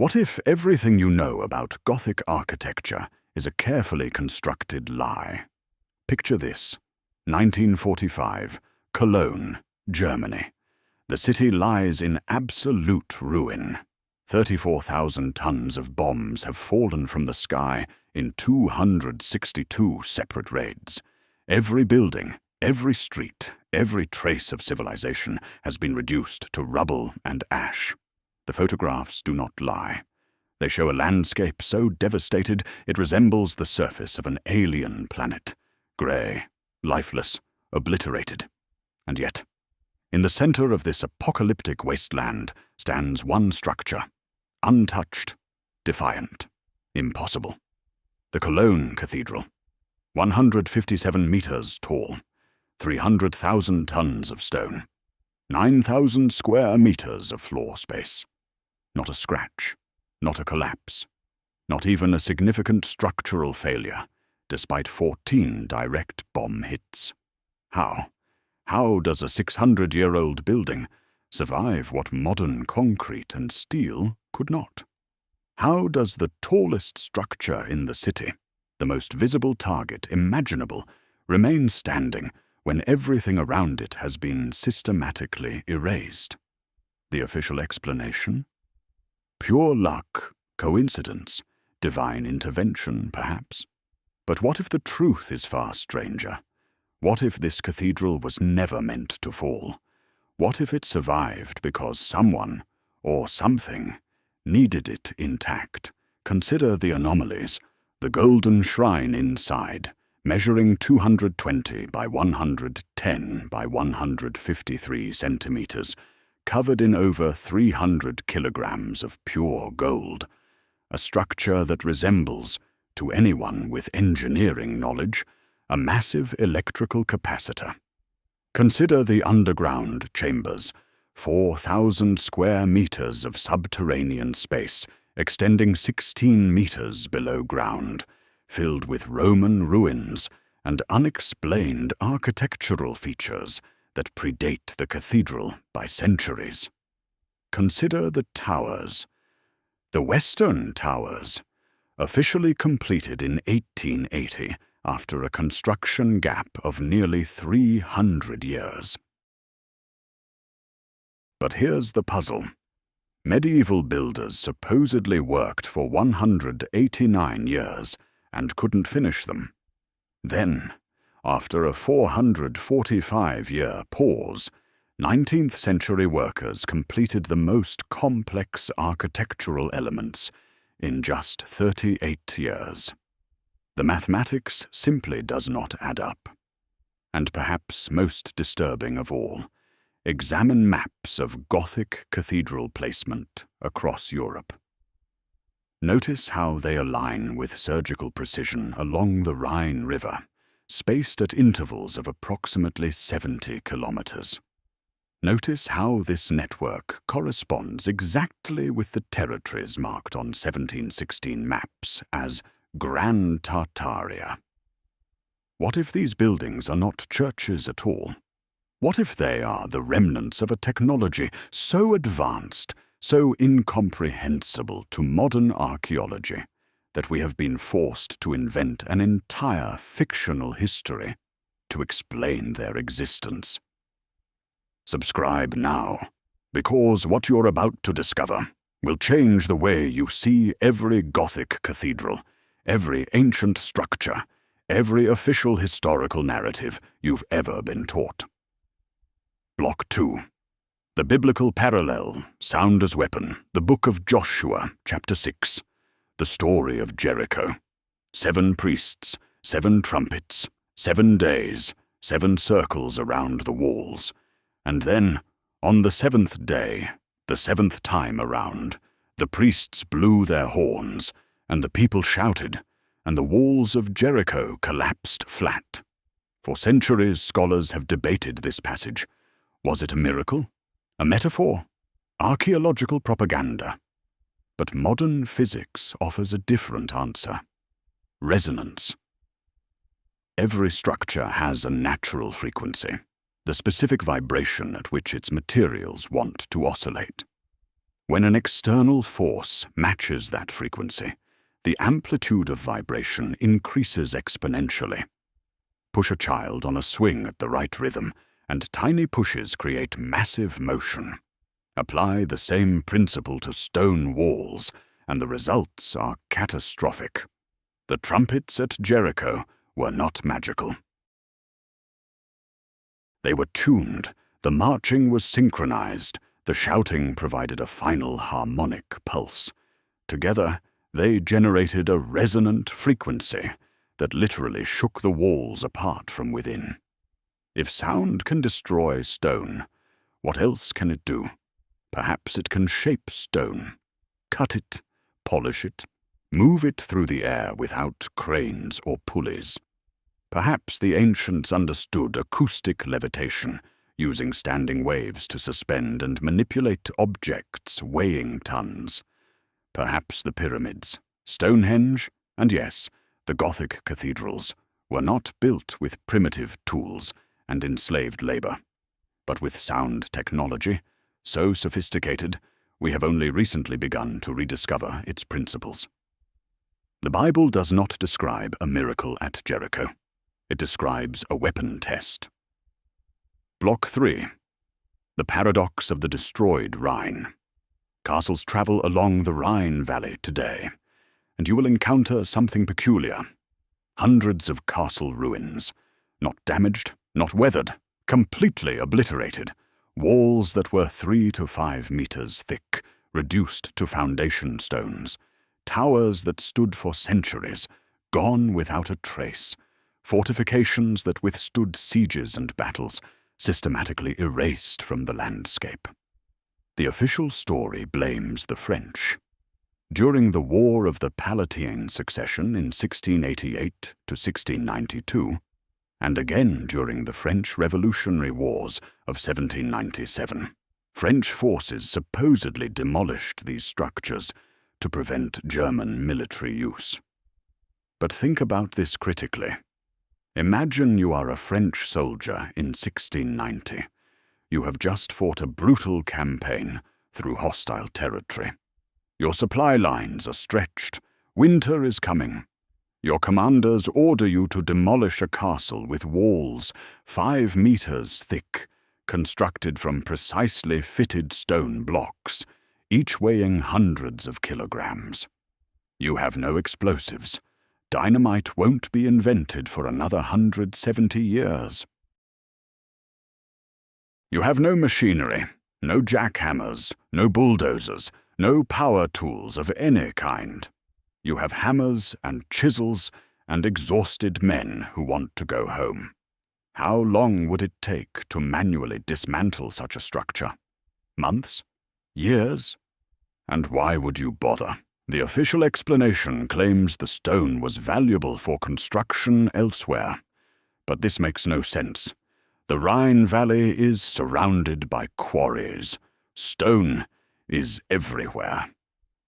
What if everything you know about Gothic architecture is a carefully constructed lie? Picture this: 1945, Cologne, Germany. The city lies in absolute ruin. 34,000 tons of bombs have fallen from the sky in 262 separate raids. Every building, every street, every trace of civilization has been reduced to rubble and ash. The photographs do not lie. They show a landscape so devastated it resembles the surface of an alien planet. Grey, lifeless, obliterated. And yet, in the center of this apocalyptic wasteland stands one structure, untouched, defiant, impossible. The Cologne Cathedral, 157 meters tall, 300,000 tons of stone, 9,000 square meters of floor space. Not a scratch, not a collapse, not even a significant structural failure, despite 14 direct bomb hits. How does a 600-year-old building survive what modern concrete and steel could not? How does the tallest structure in the city, the most visible target imaginable, remain standing when everything around it has been systematically erased? The official explanation? Pure luck, coincidence, divine intervention, perhaps. But what if the truth is far stranger? What if this cathedral was never meant to fall? What if it survived because someone, or something, needed it intact? Consider the anomalies. The golden shrine inside, measuring 220 by 110 by 153 centimeters, covered in over 300 kilograms of pure gold, a structure that resembles, to anyone with engineering knowledge, a massive electrical capacitor. Consider the underground chambers, 4,000 square meters of subterranean space extending 16 meters below ground, filled with Roman ruins and unexplained architectural features that predate the cathedral by centuries. Consider the towers. The western towers, officially completed in 1880 after a construction gap of nearly 300 years. But here's the puzzle. Medieval builders supposedly worked for 189 years and couldn't finish them. Then, after a 445-year pause, 19th-century workers completed the most complex architectural elements in just 38 years. The mathematics simply does not add up. And perhaps most disturbing of all, examine maps of Gothic cathedral placement across Europe. Notice how they align with surgical precision along the Rhine River, spaced at intervals of approximately 70 kilometers. Notice how this network corresponds exactly with the territories marked on 1716 maps as Gran Tartaria. What if these buildings are not churches at all? What if they are the remnants of a technology so advanced, so incomprehensible to modern archaeology, that we have been forced to invent an entire fictional history to explain their existence? Subscribe now, because what you're about to discover will change the way you see every Gothic cathedral, every ancient structure, every official historical narrative you've ever been taught. Block 2. The Biblical Parallel, Sound as Weapon, the Book of Joshua, Chapter 6. The story of Jericho. 7 priests, 7 trumpets, 7 days, 7 circles around the walls. And then, on the 7th day, the 7th time around, the priests blew their horns, and the people shouted, and the walls of Jericho collapsed flat. For centuries, scholars have debated this passage. Was it a miracle? A metaphor? Archaeological propaganda? But modern physics offers a different answer. Resonance. Every structure has a natural frequency, the specific vibration at which its materials want to oscillate. When an external force matches that frequency, the amplitude of vibration increases exponentially. Push a child on a swing at the right rhythm, and tiny pushes create massive motion. Apply the same principle to stone walls, and the results are catastrophic. The trumpets at Jericho were not magical. They were tuned, the marching was synchronized, the shouting provided a final harmonic pulse. Together, they generated a resonant frequency that literally shook the walls apart from within. If sound can destroy stone, what else can it do? Perhaps it can shape stone, cut it, polish it, move it through the air without cranes or pulleys. Perhaps the ancients understood acoustic levitation, using standing waves to suspend and manipulate objects weighing tons. Perhaps the pyramids, Stonehenge, and yes, the Gothic cathedrals were not built with primitive tools and enslaved labor, but with sound technology, so sophisticated we have only recently begun to rediscover its principles. The Bible does not describe a miracle at Jericho. It describes a weapon test. Block 3. The paradox of the destroyed Rhine. Castles travel along the Rhine Valley today, and you will encounter something peculiar. Hundreds of castle ruins, not damaged, not weathered, completely obliterated. Walls that were 3 to 5 meters thick, reduced to foundation stones. Towers that stood for centuries, gone without a trace. Fortifications that withstood sieges and battles, systematically erased from the landscape. The official story blames the French. During the War of the Palatine Succession in 1688 to 1692, and again during the French Revolutionary Wars of 1797, French forces supposedly demolished these structures to prevent German military use. But think about this critically. Imagine you are a French soldier in 1690. You have just fought a brutal campaign through hostile territory. Your supply lines are stretched. Winter is coming. Your commanders order you to demolish a castle with walls 5 meters thick, constructed from precisely fitted stone blocks, each weighing hundreds of kilograms. You have no explosives. Dynamite won't be invented for another 170 years. You have no machinery, no jackhammers, no bulldozers, no power tools of any kind. You have hammers and chisels and exhausted men who want to go home. How long would it take to manually dismantle such a structure? Months? Years? And why would you bother? The official explanation claims the stone was valuable for construction elsewhere. But this makes no sense. The Rhine Valley is surrounded by quarries. Stone is everywhere.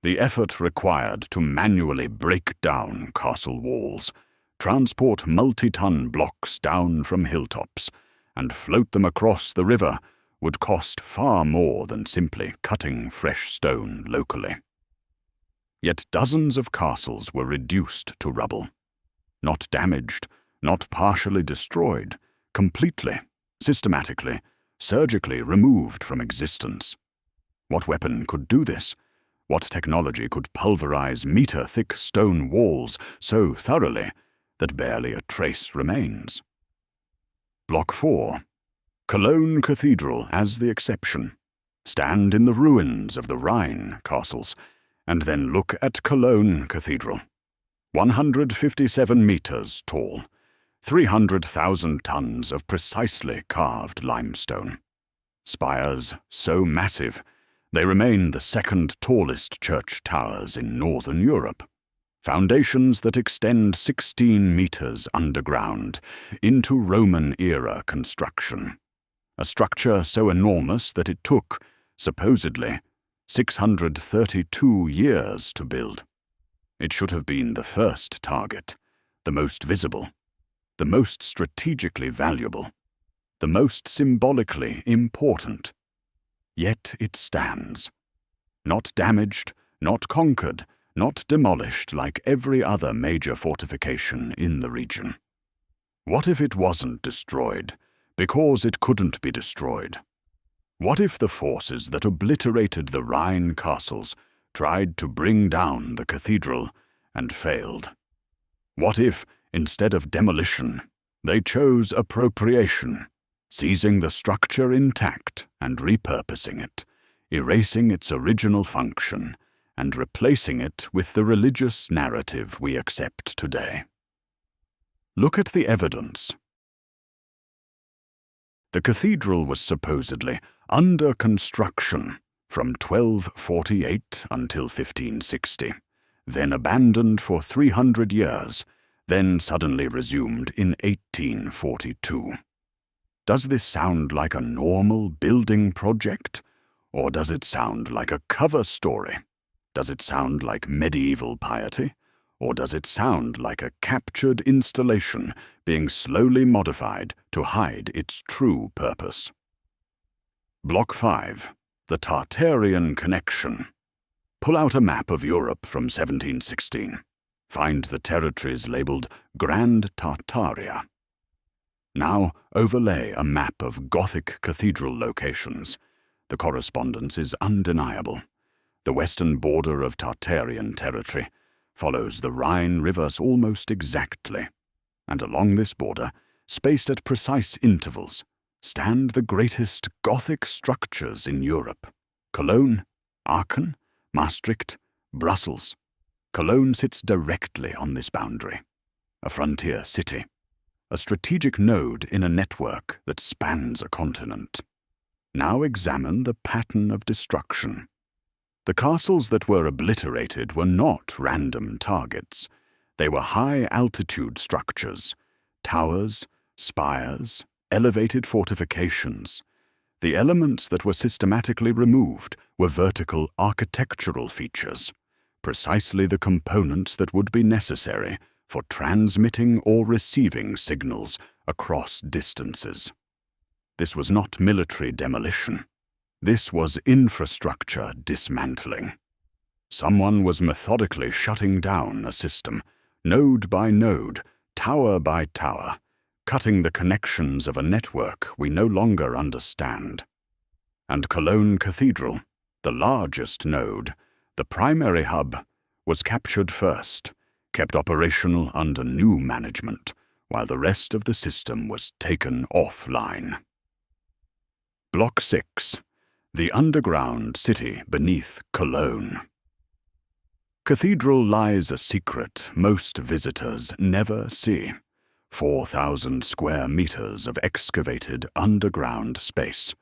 The effort required to manually break down castle walls, transport multi-ton blocks down from hilltops, and float them across the river would cost far more than simply cutting fresh stone locally. Yet dozens of castles were reduced to rubble. Not damaged, not partially destroyed, completely, systematically, surgically removed from existence. What weapon could do this? What technology could pulverize meter-thick stone walls so thoroughly that barely a trace remains? Block 4. Cologne Cathedral as the exception. Stand in the ruins of the Rhine castles, and then look at Cologne Cathedral. 157 meters tall, 300,000 tons of precisely carved limestone. Spires so massive, they remain the second tallest church towers in Northern Europe. Foundations that extend 16 meters underground into Roman-era construction. A structure so enormous that it took, supposedly, 632 years to build. It should have been the first target, the most visible, the most strategically valuable, the most symbolically important. Yet it stands. Not damaged, not conquered, not demolished like every other major fortification in the region. What if it wasn't destroyed, because it couldn't be destroyed? What if the forces that obliterated the Rhine castles tried to bring down the cathedral and failed? What if, instead of demolition, they chose appropriation, seizing the structure intact and repurposing it, erasing its original function, and replacing it with the religious narrative we accept today? Look at the evidence. The cathedral was supposedly under construction from 1248 until 1560, then abandoned for 300 years, then suddenly resumed in 1842. Does this sound like a normal building project? Or does it sound like a cover story? Does it sound like medieval piety? Or does it sound like a captured installation being slowly modified to hide its true purpose? Block 5. The Tartarian Connection. Pull out a map of Europe from 1716. Find the territories labeled Grand Tartaria. Now overlay a map of Gothic cathedral locations. The correspondence is undeniable. The western border of Tartarian territory follows the Rhine rivers almost exactly, and along this border, spaced at precise intervals, stand the greatest Gothic structures in Europe: Cologne, Aachen, Maastricht, Brussels. Cologne sits directly on this boundary, a frontier city, a strategic node in a network that spans a continent. Now examine the pattern of destruction. The castles that were obliterated were not random targets. They were high-altitude structures, towers, spires, elevated fortifications. The elements that were systematically removed were vertical architectural features, precisely the components that would be necessary for transmitting or receiving signals across distances. This was not military demolition. This was infrastructure dismantling. Someone was methodically shutting down a system, node by node, tower by tower, cutting the connections of a network we no longer understand. And Cologne Cathedral, the largest node, the primary hub, was captured first, kept operational under new management, while the rest of the system was taken offline. Block 6. The underground city beneath Cologne. Cathedral lies a secret most visitors never see. 4,000 square meters of excavated underground space.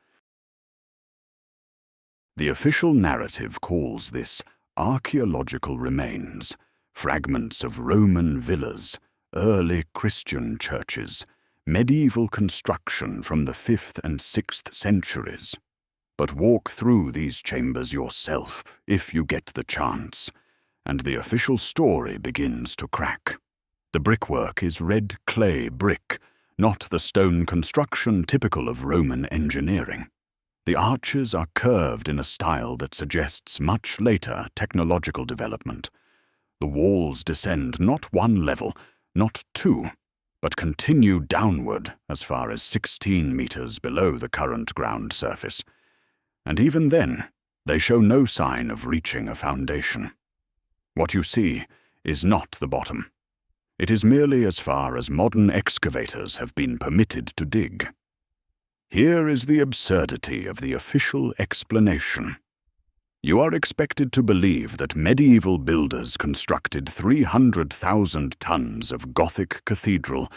The official narrative calls this archaeological remains, fragments of Roman villas, early Christian churches, medieval construction from the 5th and 6th centuries. But walk through these chambers yourself if you get the chance, and the official story begins to crack. The brickwork is red clay brick, not the stone construction typical of Roman engineering. The arches are curved in a style that suggests much later technological development. The walls descend not one level, not two, but continue downward as far as 16 meters below the current ground surface. And even then, they show no sign of reaching a foundation. What you see is not the bottom. It is merely as far as modern excavators have been permitted to dig. Here is the absurdity of the official explanation. You are expected to believe that medieval builders constructed 300,000 tons of Gothic cathedral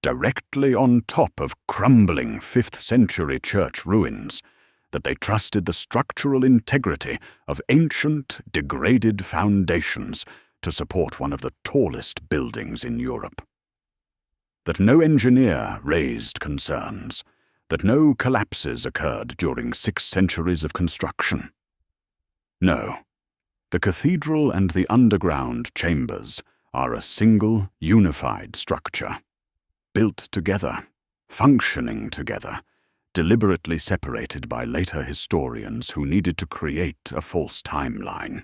directly on top of crumbling 5th-century church ruins, that they trusted the structural integrity of ancient, degraded foundations to support one of the tallest buildings in Europe. That no engineer raised concerns, that no collapses occurred during 6 centuries of construction. No, the cathedral and the underground chambers are a single, unified structure, built together, functioning together, deliberately separated by later historians who needed to create a false timeline.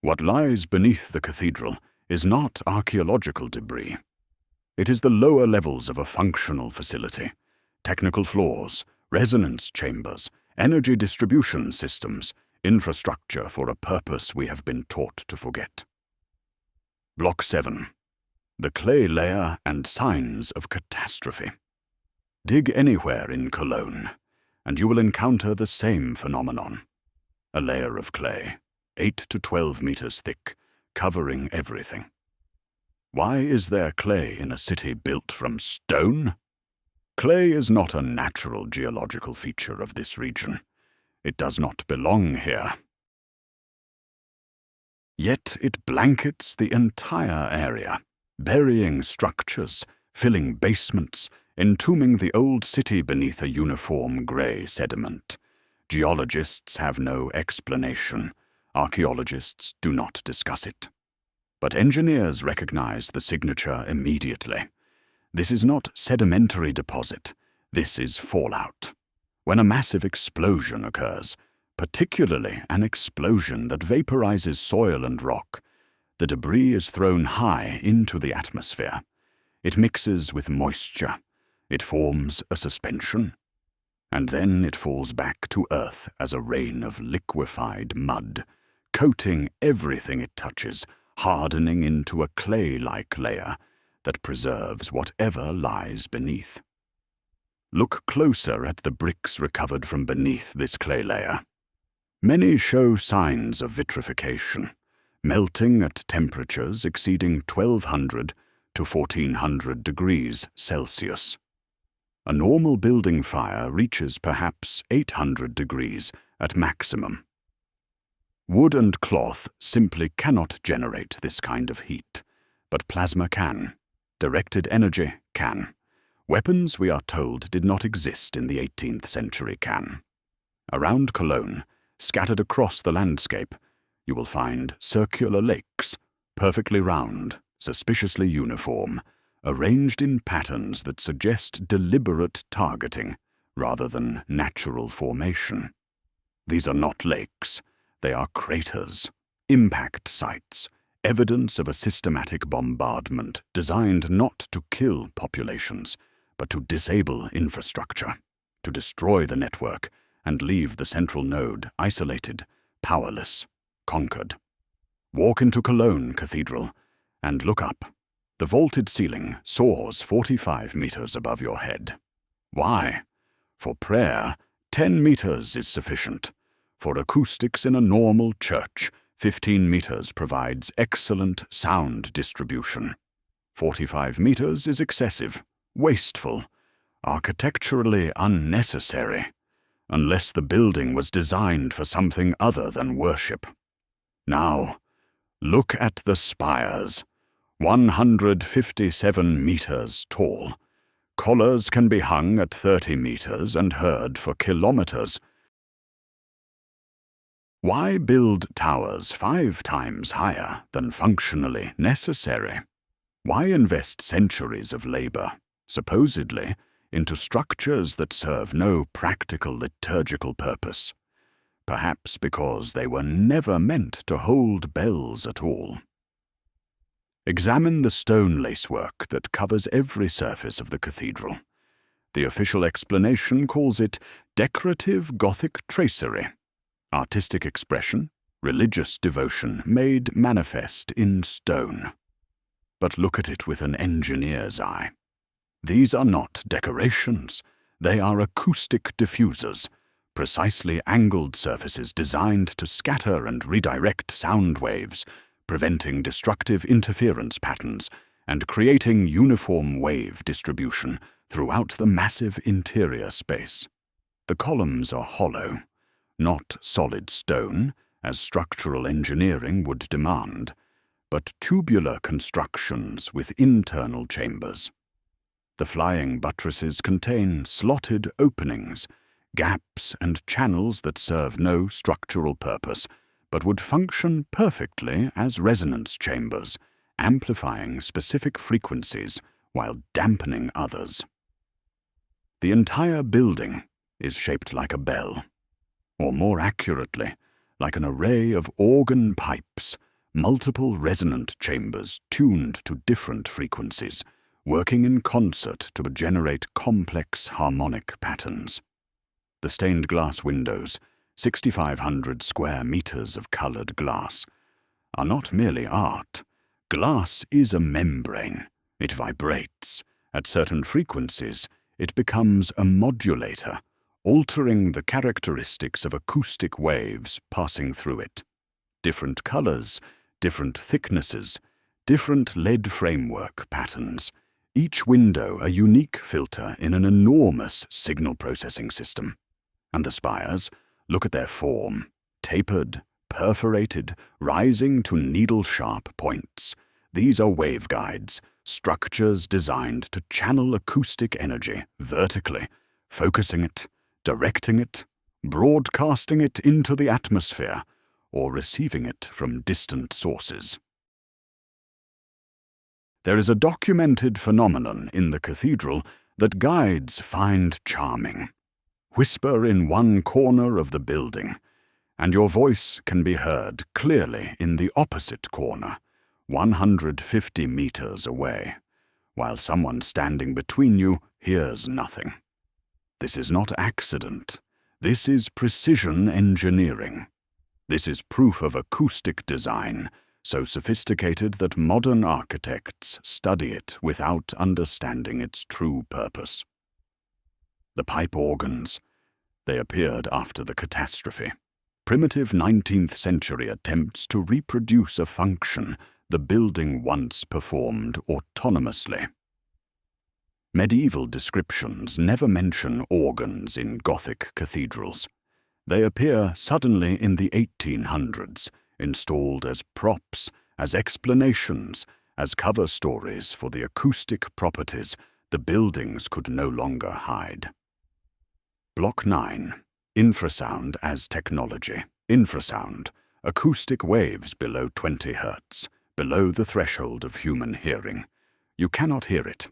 What lies beneath the cathedral is not archaeological debris. It is the lower levels of a functional facility, technical floors, resonance chambers, energy distribution systems, infrastructure for a purpose we have been taught to forget. Block 7. The clay layer and signs of catastrophe. Dig anywhere in Cologne, and you will encounter the same phenomenon. A layer of clay, 8 to 12 meters thick, covering everything. Why is there clay in a city built from stone? Clay is not a natural geological feature of this region. It does not belong here. Yet it blankets the entire area, burying structures, filling basements, entombing the old city beneath a uniform grey sediment. Geologists have no explanation. Archaeologists do not discuss it. But engineers recognize the signature immediately. This is not sedimentary deposit. This is fallout. When a massive explosion occurs, particularly an explosion that vaporizes soil and rock, the debris is thrown high into the atmosphere. It mixes with moisture. It forms a suspension. And then it falls back to earth as a rain of liquefied mud, coating everything it touches, hardening into a clay-like layer that preserves whatever lies beneath. Look closer at the bricks recovered from beneath this clay layer. Many show signs of vitrification, melting at temperatures exceeding 1200 to 1400 degrees Celsius. A normal building fire reaches perhaps 800 degrees at maximum. Wood and cloth simply cannot generate this kind of heat, but plasma can. Directed energy can. Weapons, we are told, did not exist in the 18th century can. Around Cologne, scattered across the landscape, you will find circular lakes, perfectly round, suspiciously uniform, arranged in patterns that suggest deliberate targeting rather than natural formation. These are not lakes. They are craters, impact sites, evidence of a systematic bombardment designed not to kill populations, but to disable infrastructure, to destroy the network and leave the central node isolated, powerless, conquered. Walk into Cologne Cathedral and look up. The vaulted ceiling soars 45 meters above your head. Why? For prayer, 10 meters is sufficient. For acoustics in a normal church, 15 meters provides excellent sound distribution. 45 meters is excessive, wasteful, architecturally unnecessary, unless the building was designed for something other than worship. Now, look at the spires, 157 meters tall. Collars can be hung at 30 meters and heard for kilometers. Why build towers 5 times higher than functionally necessary? Why invest centuries of labor, supposedly, into structures that serve no practical liturgical purpose? Perhaps because they were never meant to hold bells at all. Examine the stone lacework that covers every surface of the cathedral. The official explanation calls it decorative Gothic tracery. Artistic expression, religious devotion made manifest in stone. But look at it with an engineer's eye. These are not decorations. They are acoustic diffusers, precisely angled surfaces designed to scatter and redirect sound waves, preventing destructive interference patterns and creating uniform wave distribution throughout the massive interior space. The columns are hollow, not solid stone, as structural engineering would demand, but tubular constructions with internal chambers. The flying buttresses contain slotted openings, gaps and channels that serve no structural purpose, but would function perfectly as resonance chambers, amplifying specific frequencies while dampening others. The entire building is shaped like a bell, or more accurately, like an array of organ pipes, multiple resonant chambers tuned to different frequencies, working in concert to generate complex harmonic patterns. The stained glass windows, 6,500 square meters of colored glass, are not merely art. Glass is a membrane. It vibrates. At certain frequencies, it becomes a modulator, altering the characteristics of acoustic waves passing through it. Different colors, different thicknesses, different lead framework patterns, each window a unique filter in an enormous signal processing system. And the spires, look at their form, tapered, perforated, rising to needle-sharp points. These are waveguides, structures designed to channel acoustic energy vertically, focusing it, directing it, broadcasting it into the atmosphere, or receiving it from distant sources. There is a documented phenomenon in the cathedral that guides find charming. Whisper in one corner of the building, and your voice can be heard clearly in the opposite corner, 150 meters away, while someone standing between you hears nothing. This is not accident. This is precision engineering. This is proof of acoustic design, so sophisticated that modern architects study it without understanding its true purpose. The pipe organs. They appeared after the catastrophe. Primitive 19th century attempts to reproduce a function the building once performed autonomously. Medieval descriptions never mention organs in Gothic cathedrals. They appear suddenly in the 1800s, installed as props, as explanations, as cover stories for the acoustic properties the buildings could no longer hide. Block 9. Infrasound as technology. Infrasound, acoustic waves below 20 Hz, below the threshold of human hearing. You cannot hear it,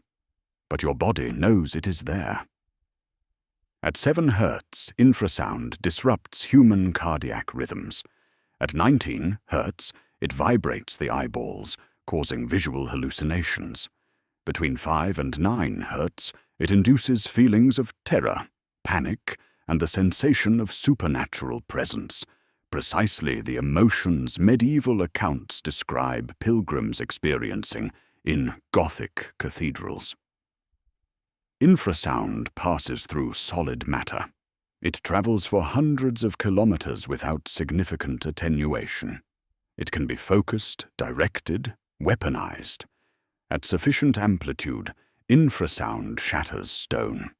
but your body knows it is there. At 7 Hz, infrasound disrupts human cardiac rhythms. At 19 Hz, it vibrates the eyeballs, causing visual hallucinations. Between 5 and 9 Hz, it induces feelings of terror, panic, and the sensation of supernatural presence, precisely the emotions medieval accounts describe pilgrims experiencing in Gothic cathedrals. Infrasound passes through solid matter. It travels for hundreds of kilometers without significant attenuation. It can be focused, directed, weaponized. At sufficient amplitude, infrasound shatters stone.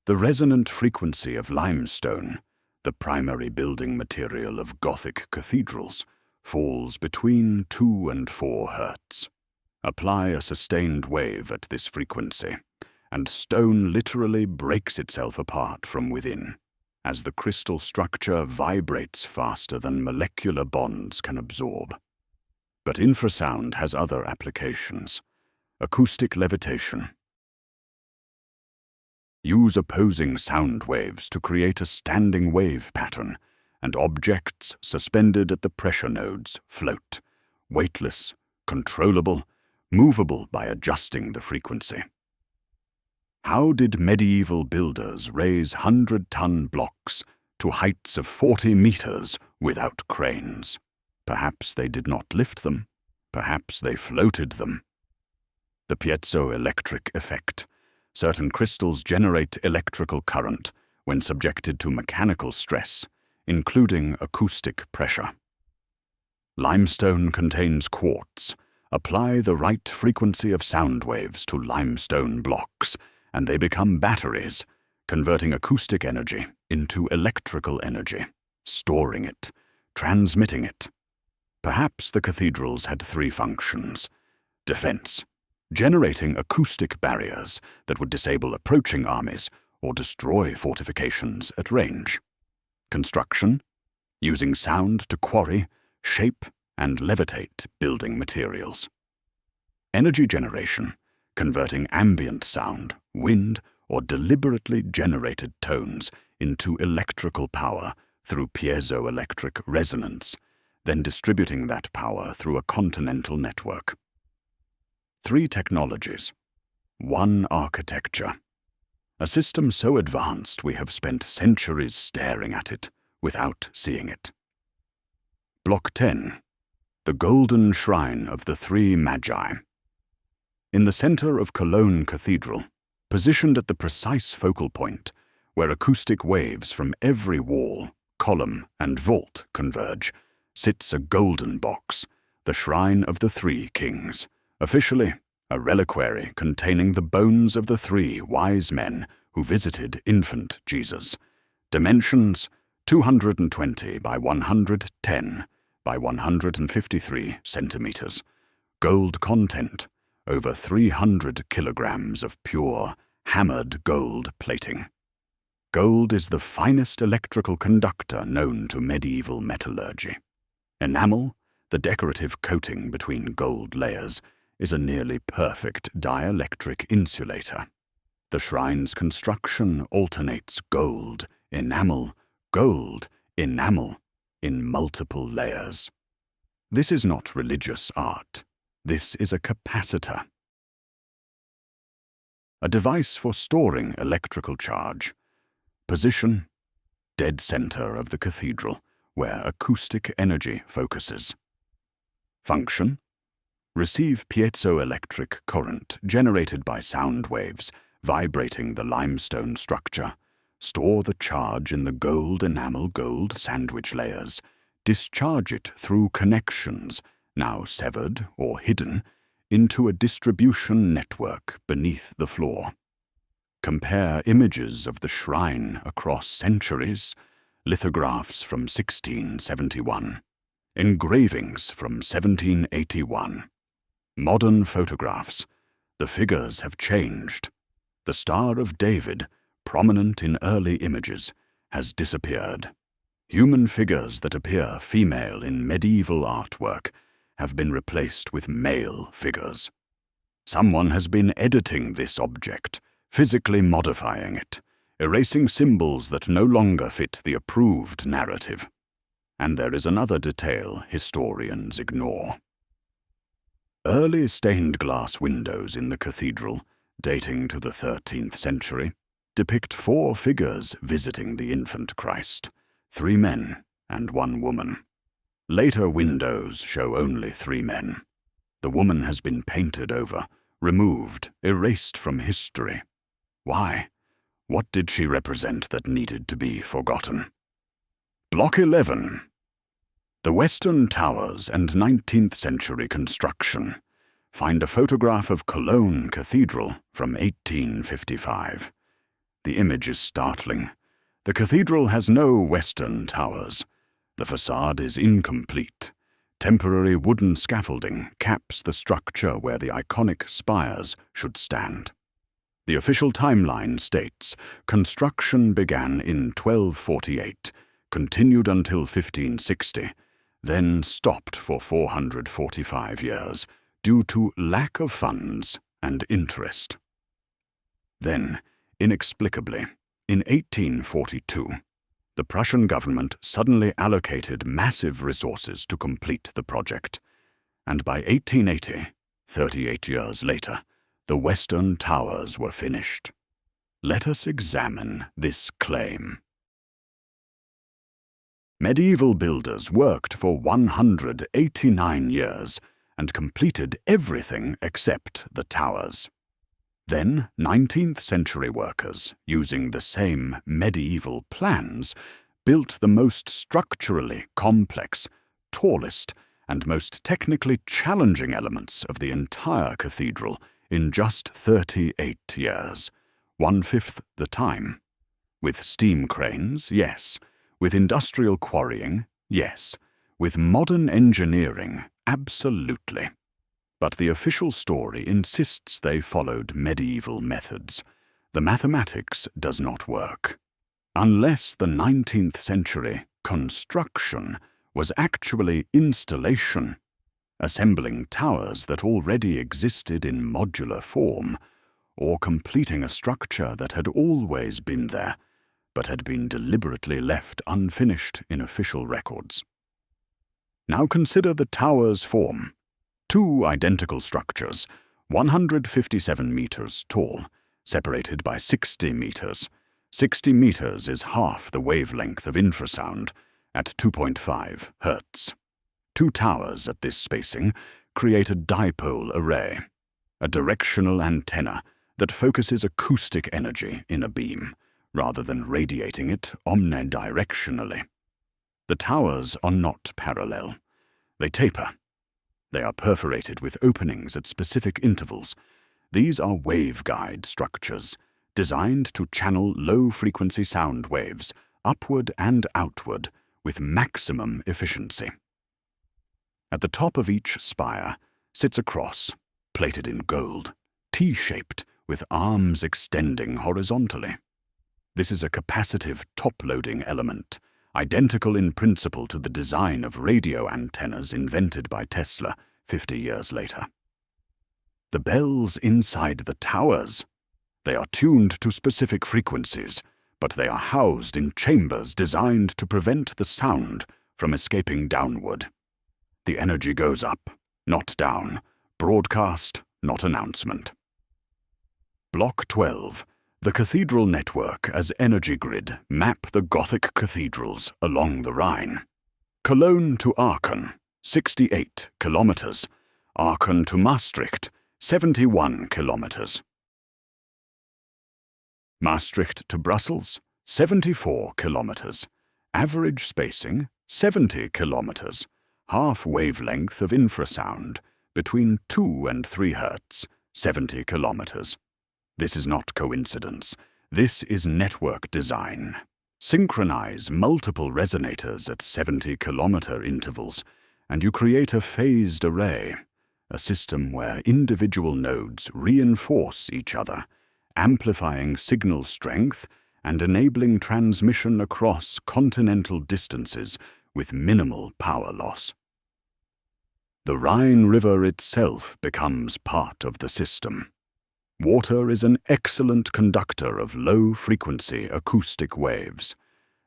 The resonant frequency of limestone, the primary building material of Gothic cathedrals, falls between 2 and 4 Hz. Apply a sustained wave at this frequency, and stone literally breaks itself apart from within, as the crystal structure vibrates faster than molecular bonds can absorb. But infrasound has other applications. Acoustic levitation. Use opposing sound waves to create a standing wave pattern, and objects suspended at the pressure nodes float, weightless, controllable, movable by adjusting the frequency. How did medieval builders raise 100-ton blocks to heights of 40 meters without cranes? Perhaps they did not lift them. Perhaps they floated them. The piezoelectric effect. Certain crystals generate electrical current when subjected to mechanical stress, including acoustic pressure. Limestone contains quartz. Apply the right frequency of sound waves to limestone blocks, and they become batteries, converting acoustic energy into electrical energy, storing it, transmitting it. Perhaps the cathedrals had 3 functions. Defense, generating acoustic barriers that would disable approaching armies or destroy fortifications at range. Construction, using sound to quarry, shape, and levitate building materials. Energy generation, converting ambient sound, wind, or deliberately generated tones into electrical power through piezoelectric resonance, then distributing that power through a continental network. 3 technologies. 1 architecture. A system so advanced we have spent centuries staring at it without seeing it. Block 10. The Golden Shrine of the 3 Magi. In the center of Cologne Cathedral, positioned at the precise focal point where acoustic waves from every wall, column, and vault converge, sits a golden box, the Shrine of the 3 Kings, officially a reliquary containing the bones of the 3 wise men who visited infant Jesus. Dimensions 220 by 110 by 153 centimeters. Gold content over 300 kilograms of pure, hammered gold plating. Gold is the finest electrical conductor known to medieval metallurgy. Enamel, the decorative coating between gold layers, is a nearly perfect dielectric insulator. The shrine's construction alternates gold, enamel, gold, enamel in multiple layers. This is not religious art. This is a capacitor, a device for storing electrical charge. Position: dead center of the cathedral, where acoustic energy focuses. Function: receive piezoelectric current generated by sound waves vibrating the limestone structure, store the charge in the gold enamel gold sandwich layers, discharge it through connections, now severed or hidden, into a distribution network beneath the floor. Compare images of the shrine across centuries, lithographs from 1671, engravings from 1781. Modern photographs. The figures have changed. The Star of David, prominent in early images, has disappeared. Human figures that appear female in medieval artwork have been replaced with male figures. Someone has been editing this object, physically modifying it, erasing symbols that no longer fit the approved narrative. And there is another detail historians ignore. Early stained glass windows in the cathedral, dating to the 13th century, depict 4 figures visiting the infant Christ, 3 men and 1 woman. Later windows show only 3 men. The woman has been painted over, removed, erased from history. Why? What did she represent that needed to be forgotten? Block 11. The Western Towers and 19th century construction. Find a photograph of Cologne Cathedral from 1855. The image is startling. The cathedral has no western towers. The facade is incomplete. Temporary wooden scaffolding caps the structure where the iconic spires should stand. The official timeline states construction began in 1248, continued until 1560, then stopped for 445 years due to lack of funds and interest. Then, inexplicably, in 1842, the Prussian government suddenly allocated massive resources to complete the project, and by 1880, 38 years later, the Western Towers were finished. Let us examine this claim. Medieval builders worked for 189 years and completed everything except the towers. Then 19th century workers, using the same medieval plans, built the most structurally complex, tallest, and most technically challenging elements of the entire cathedral in just 38 years, 1/5 the time. With steam cranes, yes. With industrial quarrying, yes. With modern engineering, absolutely. But the official story insists they followed medieval methods. The mathematics does not work. Unless the 19th century construction was actually installation, assembling towers that already existed in modular form, or completing a structure that had always been there, but had been deliberately left unfinished in official records. Now consider the tower's form. Two identical structures, 157 meters tall, separated by 60 meters. 60 meters is half the wavelength of infrasound, at 2.5 Hz. Two towers at this spacing create a dipole array, a directional antenna that focuses acoustic energy in a beam, rather than radiating it omnidirectionally. The towers are not parallel. They taper. They are perforated with openings at specific intervals. These are waveguide structures, designed to channel low-frequency sound waves upward and outward with maximum efficiency. At the top of each spire sits a cross, plated in gold, T-shaped with arms extending horizontally. This is a capacitive top-loading element, identical in principle to the design of radio antennas invented by Tesla 50 years later. The bells inside the towers, they are tuned to specific frequencies, but they are housed in chambers designed to prevent the sound from escaping downward. The energy goes up, not down, broadcast, not announcement. Block 12. The cathedral network as energy grid map the Gothic cathedrals along the Rhine. Cologne to Aachen, 68 kilometers. Aachen to Maastricht, 71 kilometers. Maastricht to Brussels, 74 kilometers. Average spacing, 70 kilometers. Half wavelength of infrasound, between 2 and 3 Hz, 70 kilometers. This is not coincidence. This is network design. Synchronize multiple resonators at 70-kilometer intervals, and you create a phased array, a system where individual nodes reinforce each other, amplifying signal strength and enabling transmission across continental distances with minimal power loss. The Rhine River itself becomes part of the system. Water is an excellent conductor of low-frequency acoustic waves.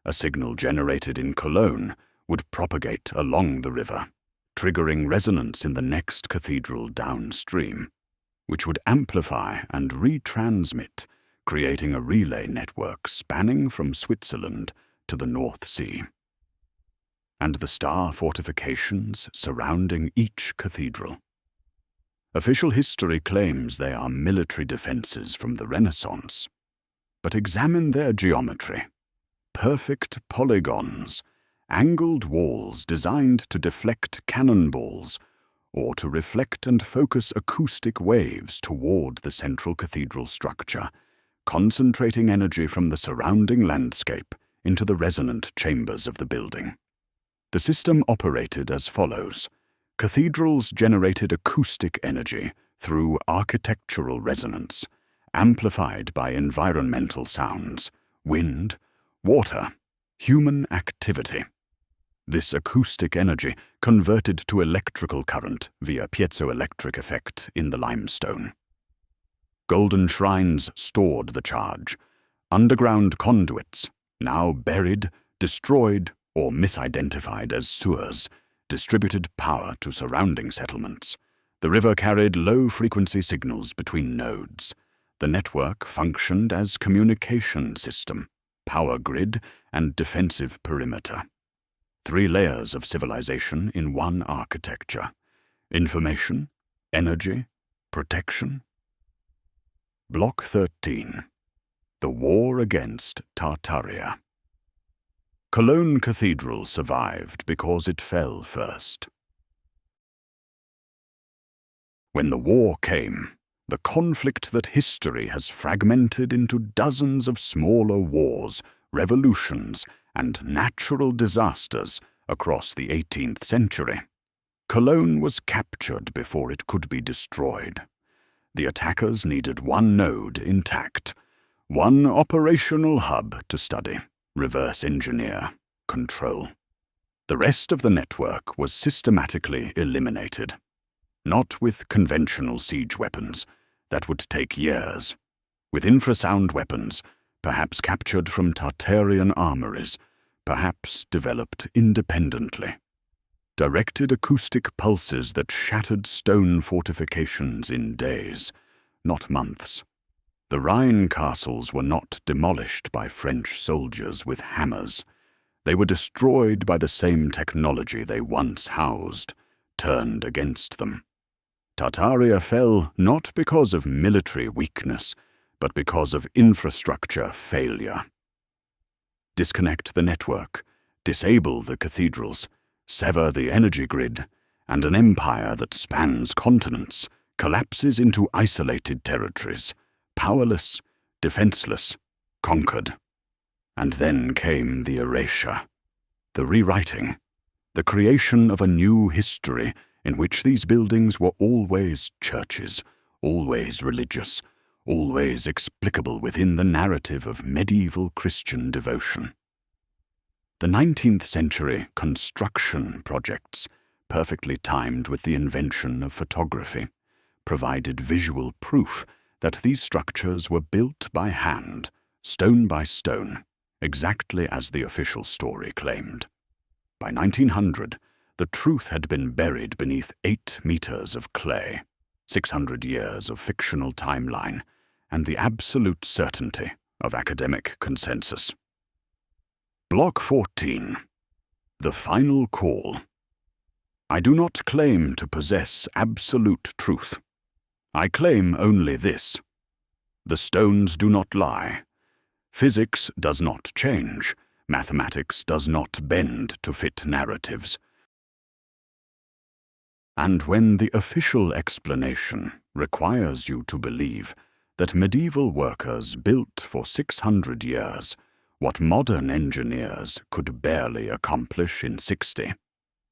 A signal generated in Cologne would propagate along the river, triggering resonance in the next cathedral downstream, which would amplify and retransmit, creating a relay network spanning from Switzerland to the North Sea. And the star fortifications surrounding each cathedral. Official history claims they are military defenses from the Renaissance. But examine their geometry. Perfect polygons, angled walls designed to deflect cannonballs or to reflect and focus acoustic waves toward the central cathedral structure, concentrating energy from the surrounding landscape into the resonant chambers of the building. The system operated as follows. Cathedrals generated acoustic energy through architectural resonance, amplified by environmental sounds, wind, water, human activity. This acoustic energy converted to electrical current via piezoelectric effect in the limestone. Golden shrines stored the charge. Underground conduits, now buried, destroyed, or misidentified as sewers, distributed power to surrounding settlements. The river carried low-frequency signals between nodes. The network functioned as communication system, power grid, and defensive perimeter. 3 layers of civilization in one architecture. Information, energy, protection. Block 13. The War Against Tartaria. Cologne Cathedral survived because it fell first. When the war came, the conflict that history has fragmented into dozens of smaller wars, revolutions, and natural disasters across the 18th century, Cologne was captured before it could be destroyed. The attackers needed one node intact, one operational hub to study, reverse engineer, control. The rest of the network was systematically eliminated. Not with conventional siege weapons. That would take years. With infrasound weapons, perhaps captured from Tartarian armories, perhaps developed independently. Directed acoustic pulses that shattered stone fortifications in days, not months. The Rhine castles were not demolished by French soldiers with hammers. They were destroyed by the same technology they once housed, turned against them. Tartaria fell not because of military weakness, but because of infrastructure failure. Disconnect the network, disable the cathedrals, sever the energy grid, and an empire that spans continents collapses into isolated territories, powerless, defenseless, conquered. And then came the erasure, the rewriting, the creation of a new history in which these buildings were always churches, always religious, always explicable within the narrative of medieval Christian devotion. The 19th century construction projects, perfectly timed with the invention of photography, provided visual proof that these structures were built by hand, stone by stone, exactly as the official story claimed. By 1900, the truth had been buried beneath 8 meters of clay, 600 years of fictional timeline, and the absolute certainty of academic consensus. Block 14. The Final Call. I do not claim to possess absolute truth. I claim only this. The stones do not lie. Physics does not change. Mathematics does not bend to fit narratives. And when the official explanation requires you to believe that medieval workers built for 600 years what modern engineers could barely accomplish in 60,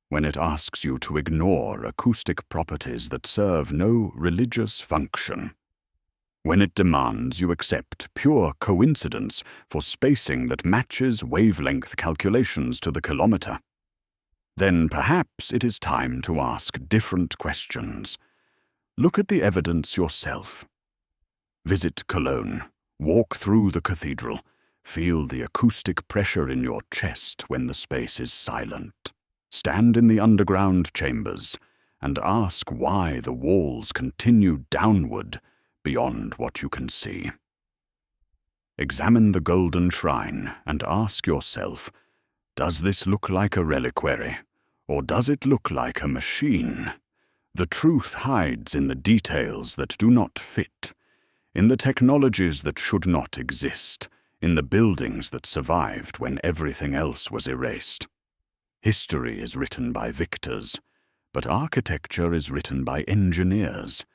when it asks you to ignore acoustic properties that serve no religious function, when it demands you accept pure coincidence for spacing that matches wavelength calculations to the kilometer, then perhaps it is time to ask different questions. Look at the evidence yourself. Visit Cologne, walk through the cathedral, feel the acoustic pressure in your chest when the space is silent. Stand in the underground chambers and ask why the walls continue downward beyond what you can see. Examine the golden shrine and ask yourself, does this look like a reliquary, or does it look like a machine? The truth hides in the details that do not fit, in the technologies that should not exist, in the buildings that survived when everything else was erased. History is written by victors, but architecture is written by engineers,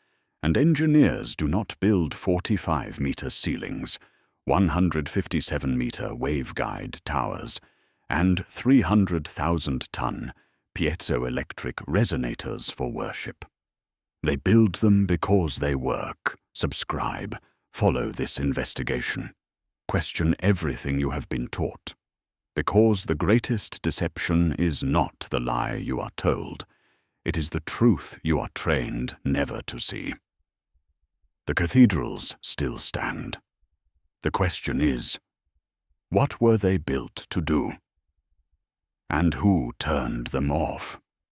and engineers do not build 45-meter ceilings, 157-meter waveguide towers, and 300,000-ton piezoelectric resonators for worship. They build them because they work. Subscribe. Follow this investigation. Question everything you have been taught. Because the greatest deception is not the lie you are told. It is the truth you are trained never to see. The cathedrals still stand. The question is, what were they built to do? And who turned them off?